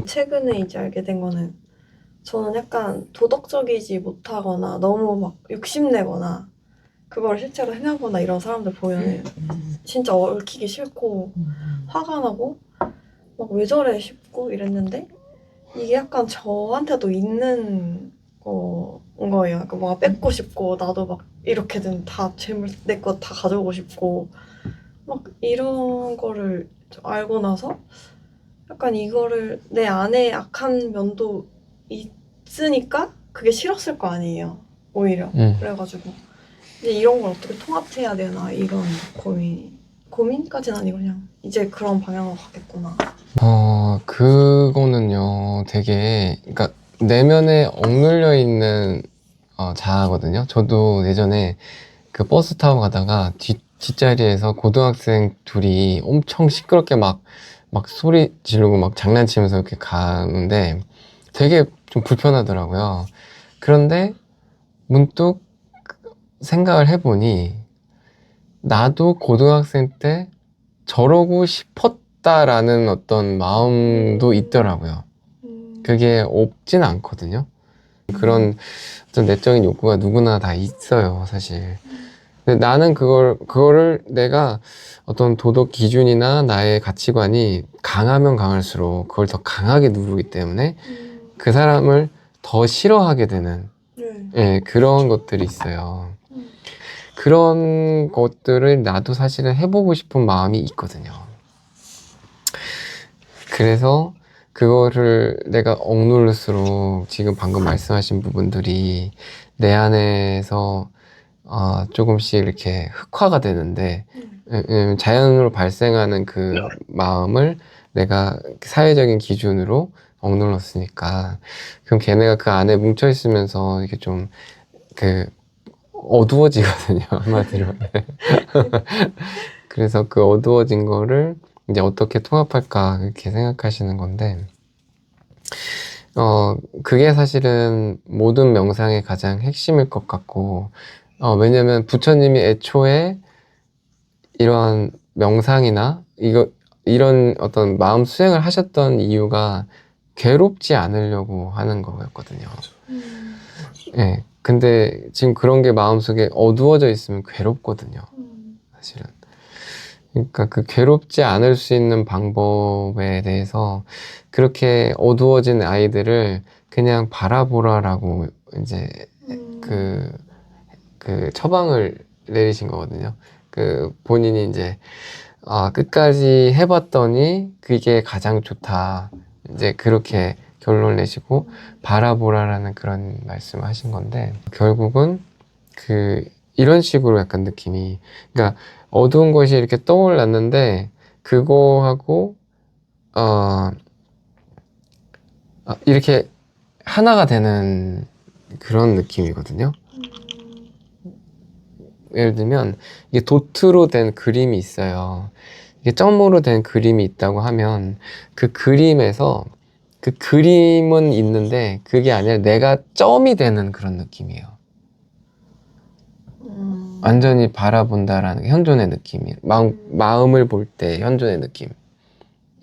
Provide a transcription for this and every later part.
최근에 이제 알게 된 거는 저는 약간 도덕적이지 못하거나 너무 막 욕심내거나 그걸 실제로 행하거나 이런 사람들 보면은 진짜 얽히기 싫고 화가 나고 막 왜 저래 싶고 이랬는데 이게 약간 저한테도 있는 거인 거예요. 그러니까 뭔가 뺏고 싶고 나도 막 이렇게든 다 재물 내 것 다 가져오고 싶고 막 이런 거를 좀 알고 나서 약간 이거를 내 안에 악한 면도 있으니까 그게 싫었을 거 아니에요. 오히려. 그래가지고 이제 이런 걸 어떻게 통합해야 되나 이런 고민까지는 아니고 그냥 이제 그런 방향으로 가겠구나. 그거는요, 되게, 그러니까, 내면에 억눌려 있는, 자아거든요. 저도 예전에 그 버스 타고 가다가 뒷자리에서 고등학생 둘이 엄청 시끄럽게 막 소리 지르고 막 장난치면서 이렇게 가는데 되게 좀 불편하더라고요. 그런데 문득 생각을 해보니 나도 고등학생 때 저러고 싶었다라는 어떤 마음도 있더라고요. 그게 없진 않거든요. 그런 어떤 내적인 욕구가 누구나 다 있어요, 사실. 근데 나는 그거를 내가 어떤 도덕 기준이나 나의 가치관이 강하면 강할수록 그걸 더 강하게 누르기 때문에 그 사람을 더 싫어하게 되는, 네. 예, 그런 것들이 있어요. 그런 것들을 나도 사실은 해보고 싶은 마음이 있거든요. 그래서 그거를 내가 억누를수록 지금 방금 말씀하신 부분들이 내 안에서 조금씩 이렇게 흑화가 되는데 자연으로 발생하는 그 마음을 내가 사회적인 기준으로 억눌렀으니까 그럼 걔네가 그 안에 뭉쳐 있으면서 이게 좀 그 어두워지거든요, 한마디로. 그래서 그 어두워진 거를 이제 어떻게 통합할까 이렇게 생각하시는 건데 그게 사실은 모든 명상의 가장 핵심일 것 같고 왜냐면 부처님이 애초에 이러한 명상이나 이런 어떤 마음 수행을 하셨던 이유가 괴롭지 않으려고 하는 거였거든요. 예. 근데 지금 그런 게 마음속에 어두워져 있으면 괴롭거든요, 사실은. 그러니까 그 괴롭지 않을 수 있는 방법에 대해서 그렇게 어두워진 아이들을 그냥 바라보라라고 이제 그, 그 처방을 내리신 거거든요. 그 본인이 이제 끝까지 해봤더니 그게 가장 좋다. 이제 그렇게 결론 내시고 바라보라라는 그런 말씀을 하신 건데 결국은 그 이런 식으로 약간 느낌이 그러니까 어두운 것이 이렇게 떠올랐는데 그거하고 이렇게 하나가 되는 그런 느낌이거든요. 예를 들면 이게 도트로 된 그림이 있어요. 이게 점으로 된 그림이 있다고 하면 그 그림에서 그 그림은 있는데 그게 아니라 내가 점이 되는 그런 느낌이에요. 완전히 바라본다라는 게 현존의 느낌이에요. 마음을 볼 때 현존의 느낌.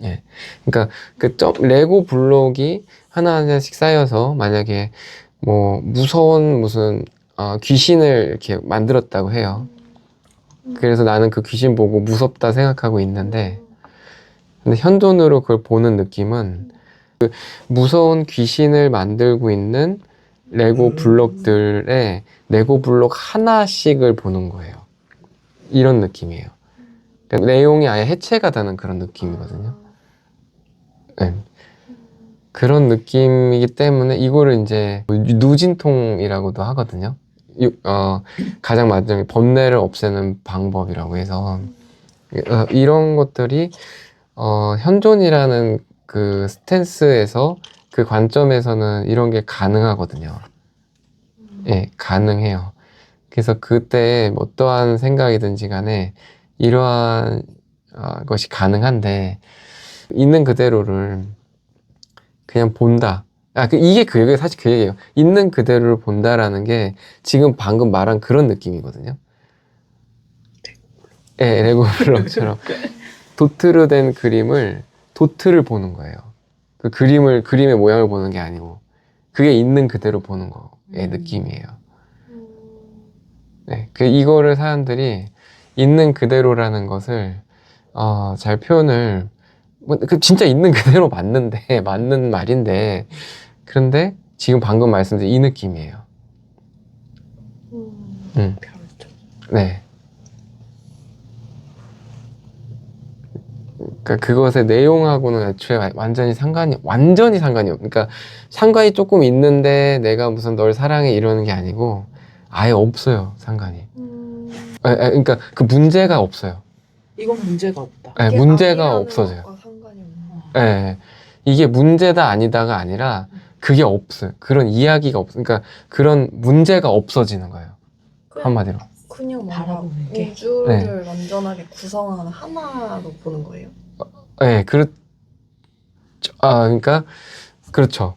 예. 그러니까 그 레고 블록이 하나하나씩 쌓여서 만약에 뭐 무서운 무슨 귀신을 이렇게 만들었다고 해요. 그래서 나는 그 귀신 보고 무섭다 생각하고 있는데 근데 현존으로 그걸 보는 느낌은 그 무서운 귀신을 만들고 있는 레고 블록들의 레고 블록 하나씩을 보는 거예요. 이런 느낌이에요. 그러니까 내용이 아예 해체가 되는 그런 느낌이거든요. 네. 그런 느낌이기 때문에 이거를 이제 누진통이라고도 하거든요. 가장 마지막에 번뇌를 없애는 방법이라고 해서 이런 것들이 현존이라는 그 스탠스에서 그 관점에서는 이런 게 가능하거든요. 예, 가능해요. 그래서 그때 어떠한 생각이든지 간에 이러한 것이 가능한데 있는 그대로를 그냥 본다. 이게 그 얘기예요. 사실 그 얘기예요. 있는 그대로를 본다라는 게 지금 방금 말한 그런 느낌이거든요. 예, 레고 블록처럼. 도트로 된 그림을 도트를 보는 거예요. 그 그림의 모양을 보는 게 아니고 그게 있는 그대로 보는 거의 느낌이에요. 네, 이거를 사람들이 있는 그대로라는 것을 잘 표현을 진짜 있는 그대로 맞는데 맞는 말인데 그런데 지금 방금 말씀드린 이 느낌이에요. 별점. 네. 그러니까 그것의 내용하고는 애초에 완전히 상관이 없. 그러니까 상관이 조금 있는데 내가 무슨 널 사랑해 이러는 게 아니고 아예 없어요 상관이. 그러니까 그 문제가 없어요. 이건 문제가 없다. 네, 이게 문제가 아니라는 없어져요. 것과 상관이 없나? 네, 이게 문제다 아니다가 아니라 그게 없어요. 그런 이야기가 없어. 그러니까 그런 문제가 없어지는 거예요. 한마디로. 그냥 뭔가 바라보는 게? 우주를 완전하게 구성하는 하나로 보는 거예요? 네, 그러니까 그렇죠.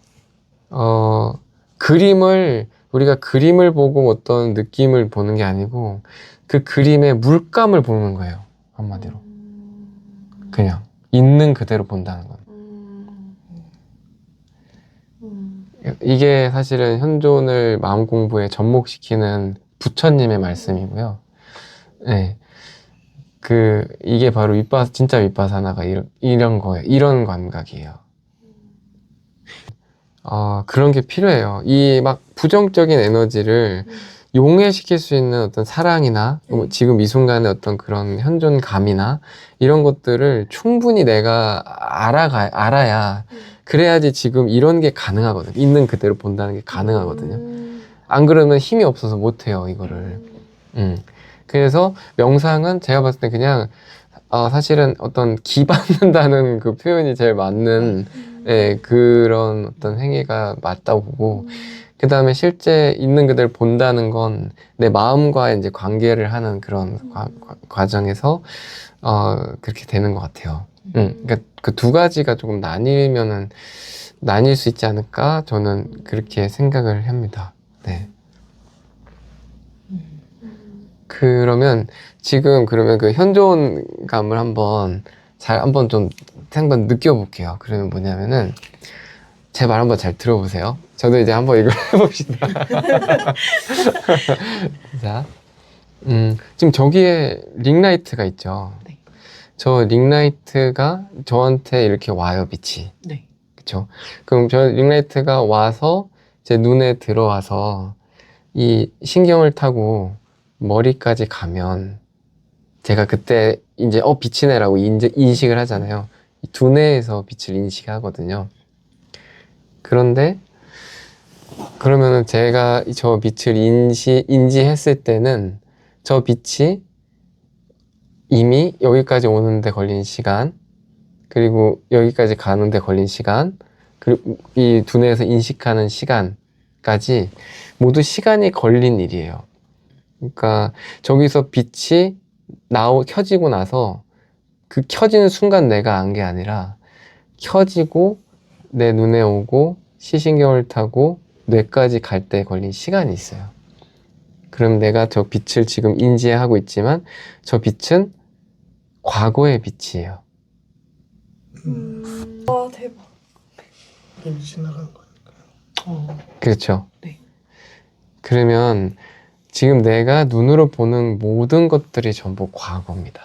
우리가 그림을 보고 어떤 느낌을 보는 게 아니고 그 그림의 물감을 보는 거예요. 한마디로. 그냥 있는 그대로 본다는 건. 이게 사실은 현존을 마음 공부에 접목시키는 부처님의 말씀이고요. 네. 이게 바로 진짜 윗바사나가 이런 거예요. 이런 감각이에요. 그런 게 필요해요. 이 막 부정적인 에너지를 용해시킬 수 있는 어떤 사랑이나 지금 이 순간의 어떤 그런 현존감이나 이런 것들을 충분히 내가 알아야 그래야지 지금 이런 게 가능하거든요. 있는 그대로 본다는 게 가능하거든요. 안 그러면 힘이 없어서 못해요, 이거를. 그래서 명상은 제가 봤을 때 그냥 사실은 어떤 기받는다는 그 표현이 제일 맞는 그런 어떤 행위가 맞다고 보고 그 다음에 실제 있는 그대로 본다는 건 내 마음과 이제 관계를 하는 그런 과정에서 그렇게 되는 것 같아요. 그러니까 그 두 가지가 조금 나뉠 수 있지 않을까 저는 그렇게 생각을 합니다. 네. 그러면 그 현존감을 한번 좀 느껴볼게요. 그러면 뭐냐면은 제 말 한번 잘 들어보세요. 저도 이제 한번 이걸 해봅시다. 자, 지금 저기에 링라이트가 있죠. 네. 저 링라이트가 저한테 이렇게 와요, 빛이. 네. 그쵸? 그럼 저 링라이트가 와서 제 눈에 들어와서 이 신경을 타고 머리까지 가면 제가 그때 이제 빛이네라고 인식을 하잖아요. 이 두뇌에서 빛을 인식하거든요. 그런데 그러면은 제가 저 빛을 인지했을 때는 저 빛이 이미 여기까지 오는데 걸린 시간, 그리고 여기까지 가는데 걸린 시간, 그리고 이 두뇌에서 인식하는 시간까지 모두 시간이 걸린 일이에요. 그러니까 저기서 빛이 켜지고 나서 그 켜지는 순간 내가 안 게 아니라 켜지고 내 눈에 오고 시신경을 타고 뇌까지 갈 때 걸린 시간이 있어요. 그럼 내가 저 빛을 지금 인지하고 있지만 저 빛은 과거의 빛이에요. 와 대박. 이미 지나간 거니까. 그렇죠? 네. 그러면 지금 내가 눈으로 보는 모든 것들이 전부 과거입니다.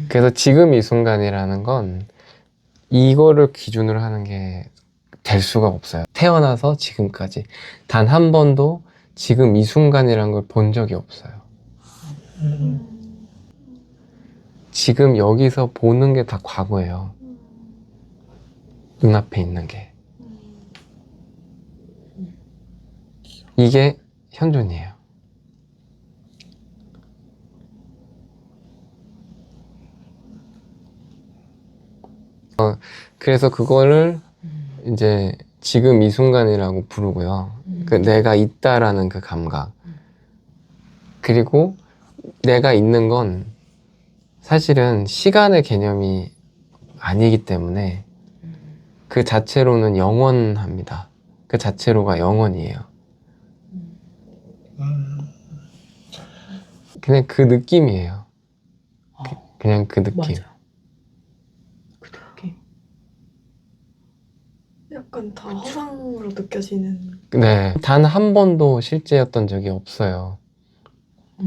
그래서 지금 이 순간이라는 건 이거를 기준으로 하는 게 될 수가 없어요. 태어나서 지금까지 단 한 번도 지금 이 순간이라는 걸 본 적이 없어요. 지금 여기서 보는 게 다 과거예요. 눈앞에 있는 게. 이게 현존이에요. 그래서 그거를 이제 지금 이 순간이라고 부르고요. 그 내가 있다라는 그 감각. 그리고 내가 있는 건 사실은 시간의 개념이 아니기 때문에 그 자체로는 영원합니다. 그 자체로가 영원이에요. 그냥 그 느낌이에요. 그냥 그 느낌. 맞아. 그 느낌. 약간 다 허상으로 느껴지는. 네. 단 한 번도 실제였던 적이 없어요.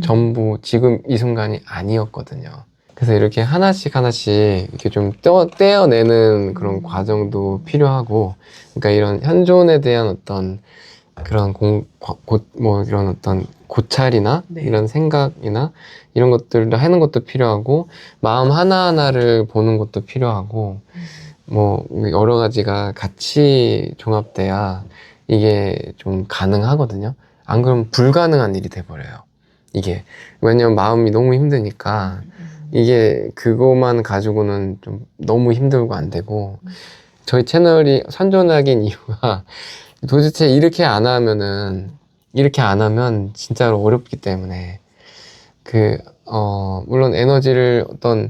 전부 지금 이 순간이 아니었거든요. 그래서 이렇게 하나씩 하나씩 좀 떼어내는 그런 과정도 필요하고, 그러니까 이런 현존에 대한 어떤 그런 이런 어떤 고찰이나 네. 이런 생각이나 이런 것들도 하는 것도 필요하고, 마음 하나하나를 보는 것도 필요하고, 뭐 여러 가지가 같이 종합돼야 이게 좀 가능하거든요. 안 그러면 불가능한 일이 돼버려요. 이게 왜냐면 마음이 너무 힘드니까 이게 그거만 가지고는 좀 너무 힘들고 안 되고, 저희 채널이 선존하긴 이유가 도대체 이렇게 안 하면 진짜로 어렵기 때문에 물론 어떤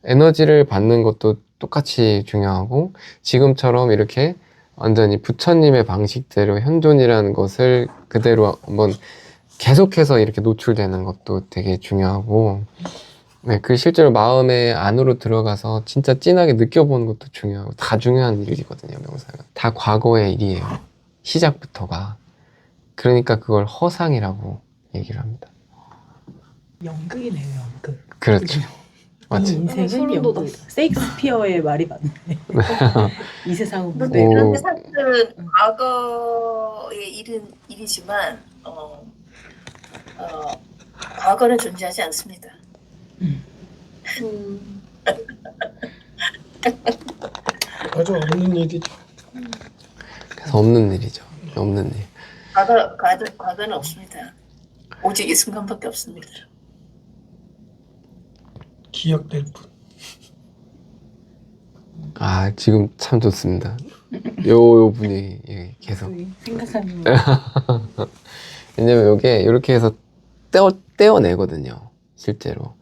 에너지를 받는 것도 똑같이 중요하고, 지금처럼 이렇게 완전히 부처님의 방식대로 현존이라는 것을 그대로 한번 계속해서 이렇게 노출되는 것도 되게 중요하고, 네, 그 실제로 마음의 안으로 들어가서 진짜 진하게 느껴보는 것도 중요하고, 다 중요한 일이거든요, 명상은. 다 과거의 일이에요. 시작부터가. 그러니까 그걸 허상이라고 얘기를 합니다. 연극이네요, 연극. 그렇죠. 이 맞지? 인생은 소름 연극. 돋았어. 세익스피어의 말이 맞네. 이 세상은 근데 무대. 그런데 사실은 과거의 일이지만 과거는 존재하지 않습니다. 음. 맞아, 없는 일이죠. 그래서 없는 일이죠. 없는 일. 과거는 없습니다. 오직 이 순간밖에 없습니다. 기억될 뿐. 아, 지금 참 좋습니다. 요 분위기 계속. 생각하는 왜냐면 이게 이렇게 해서 떼어내거든요. 실제로.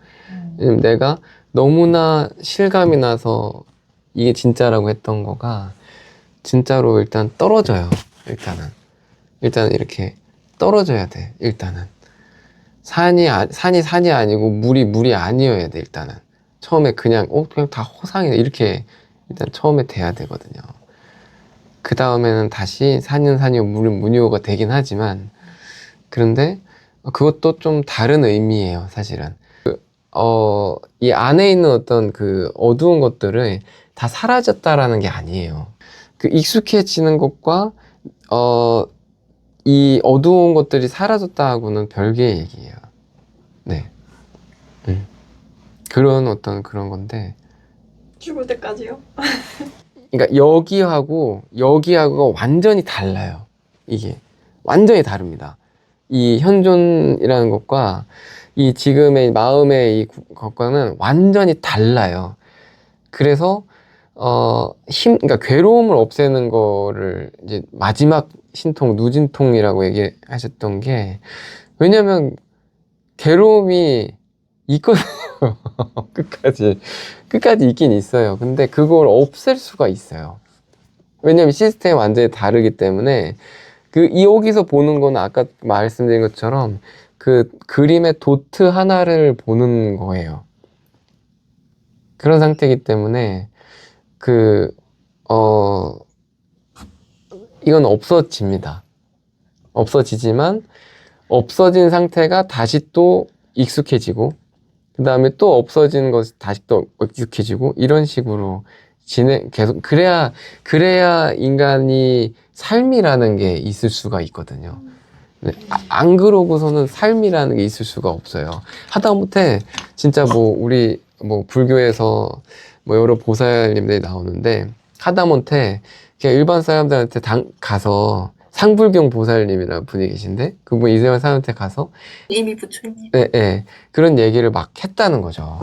왜냐면 내가 너무나 실감이 나서 이게 진짜라고 했던 거가 진짜로 일단 떨어져요. 일단 이렇게 떨어져야 돼. 일단은 산이 아니고 물이 아니어야 돼. 일단은 처음에 그냥 다 허상이네 이렇게 일단 처음에 돼야 되거든요. 그 다음에는 다시 산은 산이고 물은 무효가 되긴 하지만, 그런데 그것도 좀 다른 의미예요, 사실은. 이 안에 있는 어떤 그 어두운 것들을 다 사라졌다라는 게 아니에요. 그 익숙해지는 것과 이 어두운 것들이 사라졌다하고는 별개의 얘기예요. 네. 그런 그런 건데, 죽을 때까지요? 그러니까 여기하고 완전히 달라요. 이게 완전히 다릅니다. 이 현존이라는 것과 이 지금의 마음의 것과는 완전히 달라요. 그래서 그러니까 괴로움을 없애는 거를 이제 마지막 신통, 누진통이라고 얘기하셨던 게, 왜냐면 괴로움이 있거든요. 끝까지 있긴 있어요. 근데 그걸 없앨 수가 있어요. 왜냐면 시스템이 완전히 다르기 때문에, 여기서 보는 거는 아까 말씀드린 것처럼 그 그림의 도트 하나를 보는 거예요. 그런 상태이기 때문에 이건 없어집니다. 없어지지만 없어진 상태가 다시 또 익숙해지고, 그 다음에 또 없어지는 것이 다시 또 익숙해지고, 이런 식으로 계속 그래야 인간이 삶이라는 게 있을 수가 있거든요. 네, 안 그러고서는 삶이라는 게 있을 수가 없어요. 하다못해 진짜 우리 불교에서 여러 보살님들이 나오는데, 하다못해 그냥 일반 사람들한테 가서 상불경 보살님이라는 분이 계신데, 그분 이세만 사람한테 가서 이미 부처님. 네, 그런 얘기를 막 했다는 거죠.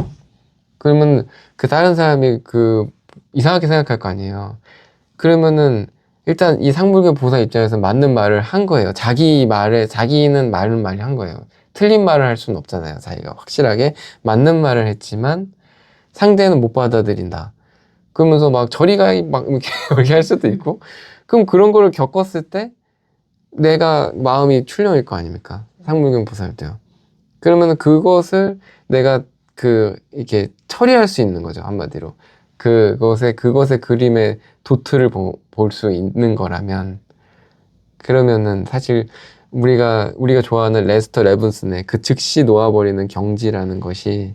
그러면 다른 사람이 이상하게 생각할 거 아니에요. 그러면은 일단 이 상불경 보살 입장에서 맞는 말을 한 거예요. 자기는 맞는 말을 한 거예요. 틀린 말을 할 수는 없잖아요. 자기가 확실하게 맞는 말을 했지만 상대는 못 받아들인다. 그러면서 막 저리 가 막 이렇게 할 수도 있고, 그럼 그런 거를 겪었을 때 내가 마음이 출렁일 거 아닙니까? 상불경 보살 때요. 그러면 그것을 내가 이렇게 처리할 수 있는 거죠, 한마디로. 그것의 그림의 도트를 볼 수 있는 거라면, 그러면은 사실 우리가 좋아하는 레스터 레븐슨의 그 즉시 놓아버리는 경지라는 것이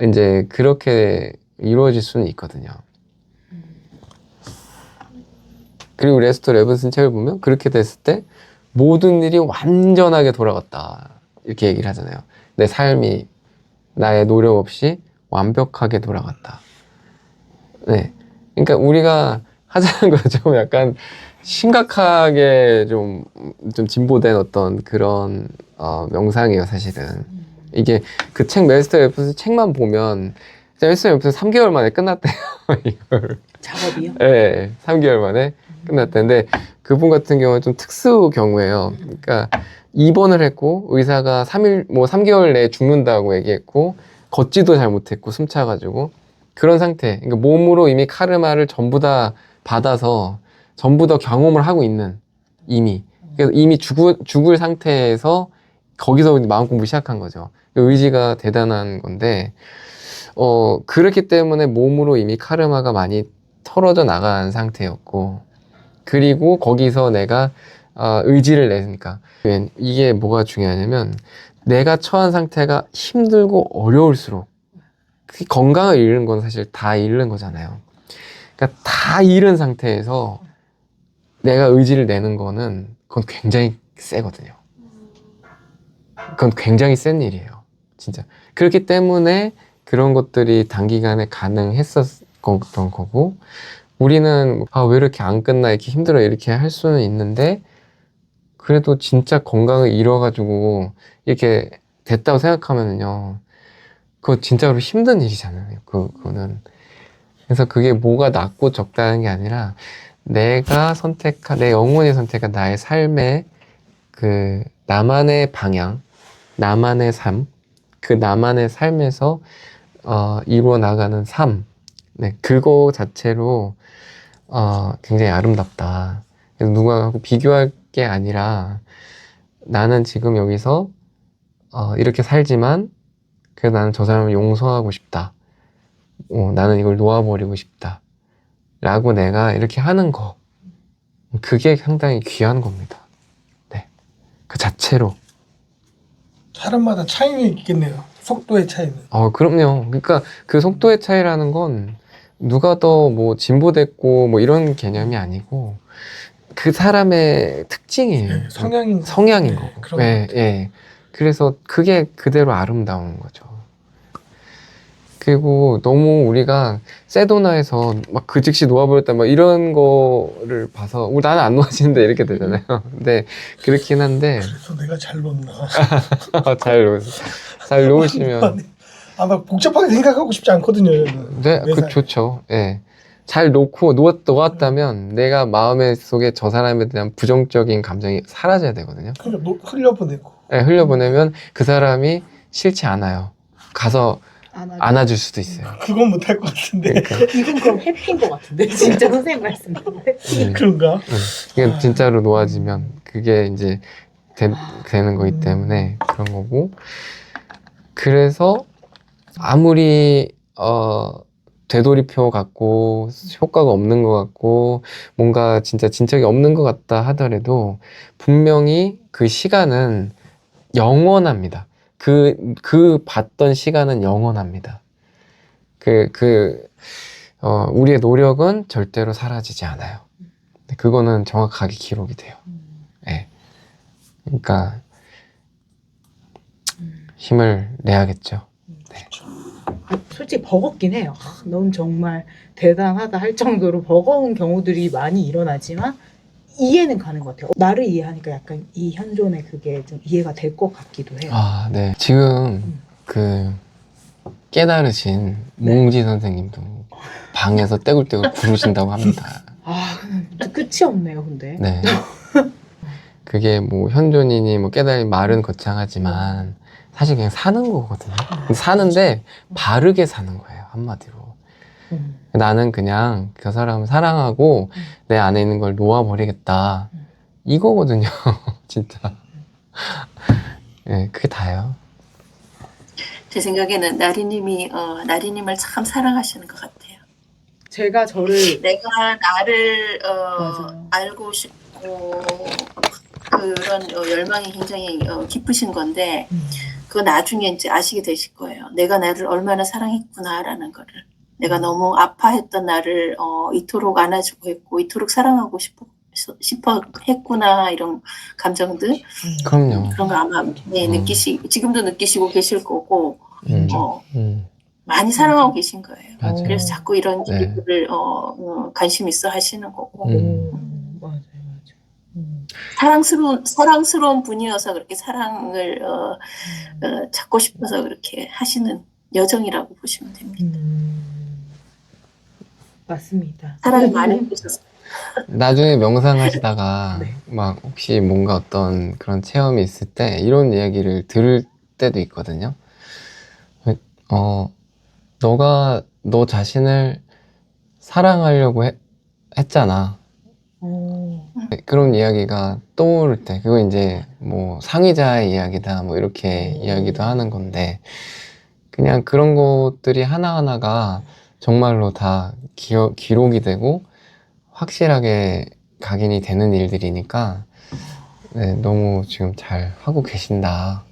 이제 그렇게 이루어질 수는 있거든요. 그리고 레스터 레븐슨 책을 보면 그렇게 됐을 때 모든 일이 완전하게 돌아갔다, 이렇게 얘기를 하잖아요. 내 삶이 나의 노력 없이 완벽하게 돌아갔다. 네. 그러니까 우리가 하자는 건 좀 약간 심각하게 좀 진보된 어떤 그런 명상이에요, 사실은. 이게 그 책 메스터 웹슨 책만 보면 메스터 웹슨 3개월 만에 끝났대요. 이걸. 작업이요? 네, 3개월 만에 끝났대는데 그분 같은 경우는 좀 특수 경우예요. 그러니까 입원을 했고 의사가 3개월 내에 죽는다고 얘기했고 걷지도 잘 못했고 숨 차가지고 그런 상태. 그러니까 몸으로 이미 카르마를 전부 다 받아서 전부 다 경험을 하고 있는 그래서 이미 죽을 상태에서 거기서 마음 공부 시작한 거죠. 의지가 대단한 건데 그렇기 때문에 몸으로 이미 카르마가 많이 털어져 나간 상태였고 그리고 거기서 내가 의지를 내니까 이게 뭐가 중요하냐면 내가 처한 상태가 힘들고 어려울수록 건강을 잃는 건 사실 다 잃는 거잖아요. 그러니까 다 잃은 상태에서 내가 의지를 내는 거는 그건 굉장히 세거든요. 그건 굉장히 센 일이에요. 진짜. 그렇기 때문에 그런 것들이 단기간에 가능했었던 거고 우리는 왜 이렇게 안 끝나 이렇게 힘들어 이렇게 할 수는 있는데 그래도 진짜 건강을 잃어가지고 이렇게 됐다고 생각하면은요 그거 진짜로 힘든 일이잖아요. 그거는. 그래서 그게 뭐가 낫고 적다는 게 아니라 내 영혼이 선택한 나의 삶의 그 나만의 방향, 나만의 삶, 그 나만의 삶에서 이루어 나가는 삶, 네, 그거 자체로 굉장히 아름답다. 그래서 누구하고 비교할 게 아니라 나는 지금 여기서 이렇게 살지만 그래서 나는 저 사람을 용서하고 싶다. 나는 이걸 놓아버리고 싶다. 라고 내가 이렇게 하는 거. 그게 상당히 귀한 겁니다. 네. 그 자체로. 사람마다 차이는 있겠네요. 속도의 차이는. 그럼요. 그러니까 그 속도의 차이라는 건 누가 더 뭐 진보됐고 뭐 이런 개념이 아니고 그 사람의 특징이에요. 네, 성향인 성향인 네, 거고. 그런 예, 예. 그래서 그게 그대로 아름다운 거죠. 그리고 너무 우리가 세도나에서 막 그 즉시 놓아버렸다 막 이런 거를 봐서 나는 안 놓아지는데 이렇게 되잖아요. 근데 그렇긴 한데 그래서 내가 잘 놓나. 잘 놓으시면 막 복잡하게 생각하고 싶지 않거든요. 저는. 네, 매사에. 좋죠. 예. 잘 놓고 놓았다면 내가 마음의 속에 저 사람에 대한 부정적인 감정이 사라져야 되거든요. 그러니까 흘려보내고. 예, 흘려보내면 그 사람이 싫지 않아요. 가서 안아줄 수도 있어요. 그건 못할 것 같은데. 그러니까. 이건 그럼 해피인 것 같은데 진짜 선생님 말씀대로 해피. 그런가? 이게 진짜로 놓아지면 그게 이제 되는 거기 때문에 그런 거고. 그래서 아무리 되돌이표 같고 효과가 없는 것 같고 뭔가 진짜 진척이 없는 것 같다 하더라도 분명히 그 시간은 영원합니다. 그 봤던 시간은 영원합니다. 우리의 노력은 절대로 사라지지 않아요. 그거는 정확하게 기록이 돼요. 네. 그러니까 힘을 내야겠죠. 네. 솔직히 버겁긴 해요. 넌 정말 대단하다 할 정도로 버거운 경우들이 많이 일어나지만 이해는 가는 것 같아요. 나를 이해하니까 약간 이 현존의 그게 좀 이해가 될 것 같기도 해요. 네. 지금 그 깨달으신 몽지 선생님도 방에서 떼굴떼굴 구르신다고 합니다. 끝이 없네요, 근데. 네. 그게 뭐 현존이니 뭐 깨달이 말은 거창하지만 사실 그냥 사는 거거든요. 근데 사는데 바르게 사는 거예요, 한마디로. 나는 그냥 그 사람을 사랑하고 내 안에 있는 걸 놓아버리겠다. 이거거든요, 진짜. 네, 그게 다예요. 제 생각에는 나리님을 참 사랑하시는 것 같아요. 제가 저를 내가 나를 맞아요. 알고 싶고 그런 열망이 굉장히 깊으신 건데 그거 나중에 이제 아시게 되실 거예요. 내가 나를 얼마나 사랑했구나라는 거를. 내가 너무 아파했던 나를 이토록 안아주고 했고 이토록 사랑하고 싶어 했구나 이런 감정들 그럼요. 그런 거 아마 지금도 느끼시고 계실 거고 많이 사랑하고 계신 거예요. 맞아요. 그래서 자꾸 이런 네. 얘기들을 관심 있어 하시는 거고 맞아요. 사랑스러운 분이어서 그렇게 사랑을 찾고 싶어서 그렇게 하시는 여정이라고 보시면 됩니다. 맞습니다. 사랑을 많이 해주셔서 나중에 명상하시다가 네. 막 혹시 뭔가 어떤 그런 체험이 있을 때 이런 이야기를 들을 때도 있거든요. 너가 너 자신을 사랑하려고 했잖아. 그런 이야기가 떠오를 때 그거 이제 뭐 상의자의 이야기다 뭐 이렇게 이야기도 하는 건데 그냥 그런 것들이 하나하나가 정말로 다 기록이 되고 확실하게 각인이 되는 일들이니까 네, 너무 지금 잘 하고 계신다